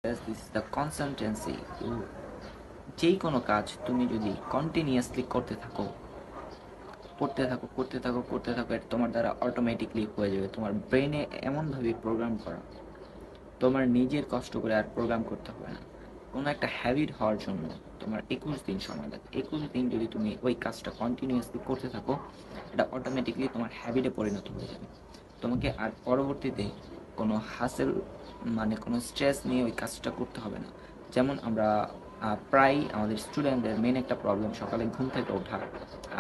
This is the consistency. যেই কোনো কাজ তুমি যদি কন্টিনিউয়াসলি করতে থাকো এটা তোমার দ্বারা অটোমেটিকলি হয়ে যাবে। তোমার ব্রেনে এমনভাবে প্রোগ্রাম করা, তোমার নিজের কষ্ট করে আর প্রোগ্রাম করতে হবে না। কোনো একটা হ্যাবিট হওয়ার জন্য তোমার 21 দিন সময় লাগে। 21 দিন যদি তুমি ওই কাজটা কন্টিনিউয়াসলি করতে থাকো, এটা অটোমেটিকলি তোমার হ্যাবিটে পরিণত হয়ে যাবে। তোমাকে আর পরবর্তীতে কোনো হাসেল মানে কোনো স্ট্রেস নিয়ে ওই কাজটা করতে হবে না। যেমন আমরা প্রায় আমাদের স্টুডেন্টদের মেন একটা প্রবলেম সকালে ঘুম থেকে ওঠা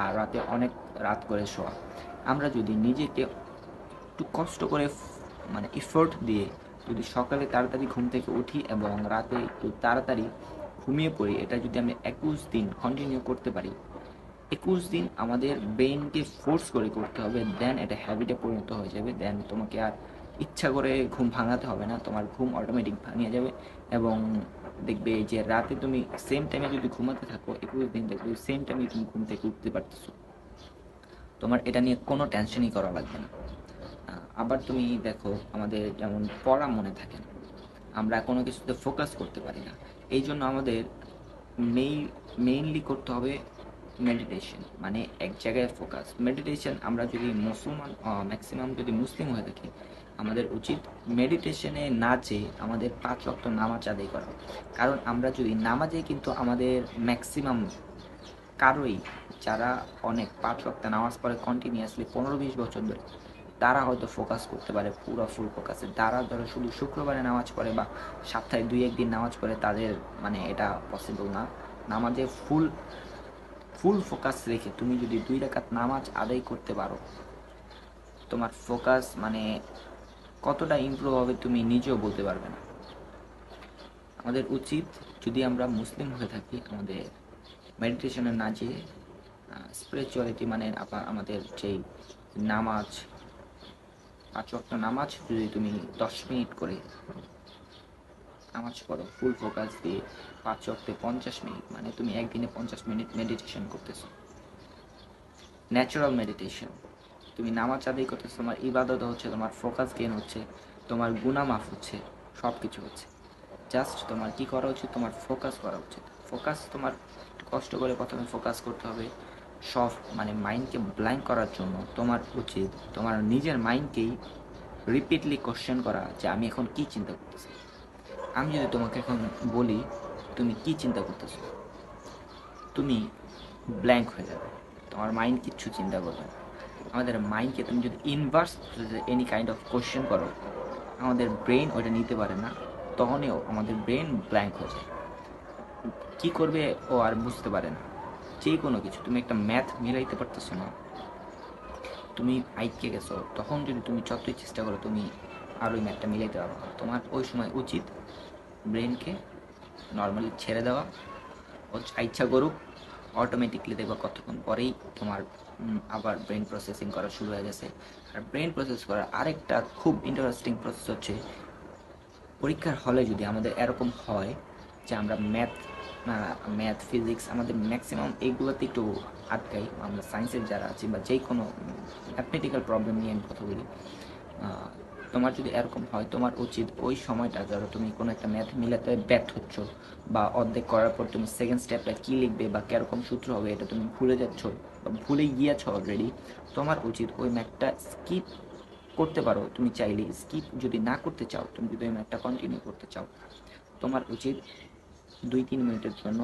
আর রাতে অনেক রাত করে শোয়া। আমরা যদি নিজেকে একটু কষ্ট করে মানে এফোর্ট দিয়ে যদি সকালে তাড়াতাড়ি ঘুম থেকে উঠি এবং রাতে একটু তাড়াতাড়ি ঘুমিয়ে পড়ি, এটা যদি আমি 21 দিন কন্টিনিউ করতে পারি, 21 দিন আমাদের ব্রেনকে ফোর্স করে করতে হবে, দেন এটা হ্যাবিটে পরিণত হয়ে যাবে। দেন তোমাকে আর ইচ্ছা করে ঘুম ভাঙাতে হবে না, তোমার ঘুম অটোমেটিক ভাঙিয়ে যাবে। এবং দেখবে যে রাতে তুমি সেম টাইমে যদি ঘুমাতে থাকো 21 দিন, দেখবে সেম টাইমে তুমি ঘুম থেকে উঠতে পারতেছো। তোমার এটা নিয়ে কোনো টেনশনই করা লাগবে না। আবার তুমি দেখো আমাদের যেমন পড়া মনে থাকে না, আমরা কোনো কিছুতে ফোকাস করতে পারি না। এই জন্য আমাদের মেইনলি করতে হবে মেডিটেশন, মানে এক জায়গায় ফোকাস। মেডিটেশন আমরা যদি মুসলমান ম্যাক্সিমাম যদি মুসলিম হয়ে থাকি, আমাদের উচিত মেডিটেশনে না যেয়ে আমাদের 5 ওয়াক্ত নামাজ আদায় করা। কারণ আমরা যদি নামাজে কিন্তু আমাদের ম্যাক্সিমাম কারোই, যারা অনেক 5 ওয়াক্ত নামাজ পড়ে কন্টিনিউয়াসলি 15-20 বছর ধরে, তারা হয়তো ফোকাস করতে পারে পুরো ফুল ফোকাসে। তারা ধরো শুধু শুক্রবারে নামাজ পড়ে বা সপ্তাহে 2-1 দিন নামাজ পড়ে, তাদের মানে এটা পসিবল না। নামাজে ফুল ফুল ফোকাস রেখে তুমি যদি 2 রাকাত নামাজ আদায় করতে পারো, তোমার ফোকাস মানে কতটা ইমপ্রুভ হবে তুমি নিজেও বলতে পারবে না। আমাদের উচিত, যদি আমরা মুসলিম হয়ে থাকি, আমাদের মেডিটেশনে না যেয়ে স্পিরিচুয়ালিটি মানে আমাদের যেই নামাজ, 5 ওয়াক্ত নামাজ যদি তুমি 10 মিনিট করে নামাজ পড়ো ফুল ফোকাস দিয়ে, 5 ওয়াক্তে 50 মিনিট, মানে তুমি একদিনে 50 মিনিট মেডিটেশন করতেছো। ন্যাচারাল মেডিটেশন, তুমি নামাজ আদায় করতেছো, তোমার ইবাদত হচ্ছে, তোমার ফোকাস গেন হচ্ছে, তোমার গুনাহ মাফ হচ্ছে, সব কিছু হচ্ছে। জাস্ট তোমার কি করা উচিত, তোমার ফোকাস করা উচিত। ফোকাস তোমার কষ্ট করে প্রথমে ফোকাস করতে হবে। সব মানে মাইন্ডকে ব্ল্যাঙ্ক করার জন্য তোমার উচিত তোমার নিজের মাইন্ডকেই রিপিটলি কোশ্চেন করা যে আমি এখন কি চিন্তা করতেছি। আমি যদি তোমাকে এখন বলি তুমি কি চিন্তা করতেছো, তুমি ব্ল্যাঙ্ক হয়ে যাবে, তোমার মাইন্ড কিচ্ছু চিন্তা করবে না। আমাদের মাইন্ডকে তুমি যদি inverse any kind of question করো, আমাদের ব্রেন ওইটা নিতে পারে না, তখনও আমাদের ব্রেন ব্ল্যাঙ্ক হয়ে যায়। কী করবে ও আর বুঝতে পারে না। যে কোনো কিছু, তুমি একটা ম্যাথ মিলাইতে পারতেছো না, তুমি আইকে গেছো, তখন যদি তুমি যতই চেষ্টা করো তুমি আর ওই ম্যাথটা মিলাইতে পারো না। তোমার ওই সময় উচিত ব্রেনকে নর্মালি ছেড়ে দেওয়া, ও যা ইচ্ছা করুক, অটোমেটিকলি দেখবা কতক্ষণ পরেই তোমার আবার ব্রেন প্রসেসিং করা শুরু হয়ে গেছে। আর ব্রেন প্রসেস করার আরেকটা খুব ইন্টারেস্টিং প্রসেস হচ্ছে, পরীক্ষার হলে যদি আমাদের এরকম হয় যে আমরা ম্যাথ ফিজিক্স আমাদের ম্যাক্সিমাম এইগুলোতে একটু আটকাই, আমরা সায়েন্সের যারা আছি বা যে কোনো ম্যাথমেটিক্যাল প্রবলেম নিয়ে আমি কথা বলি, তোমার যদি এরকম হয়, তোমার উচিত ওই সময়টা, ধরো তুমি কোনো একটা ম্যাথ মিলাতে ব্যর্থ হচ্ছ বা অর্ধেক করার পর তুমি সেকেন্ড স্টেপটা কী লিখবে বা কীরকম সূত্র হবে এটা তুমি ভুলে যাচ্ছ বা ভুলে গিয়েছ অলরেডি, তোমার উচিত ওই ম্যাথটা স্কিপ করতে পারো। তুমি চাইলে স্কিপ যদি না করতে চাও, তুমি যদি ওই ম্যাথটা কন্টিনিউ করতে চাও, তোমার উচিত 2-3 মিনিটের জন্য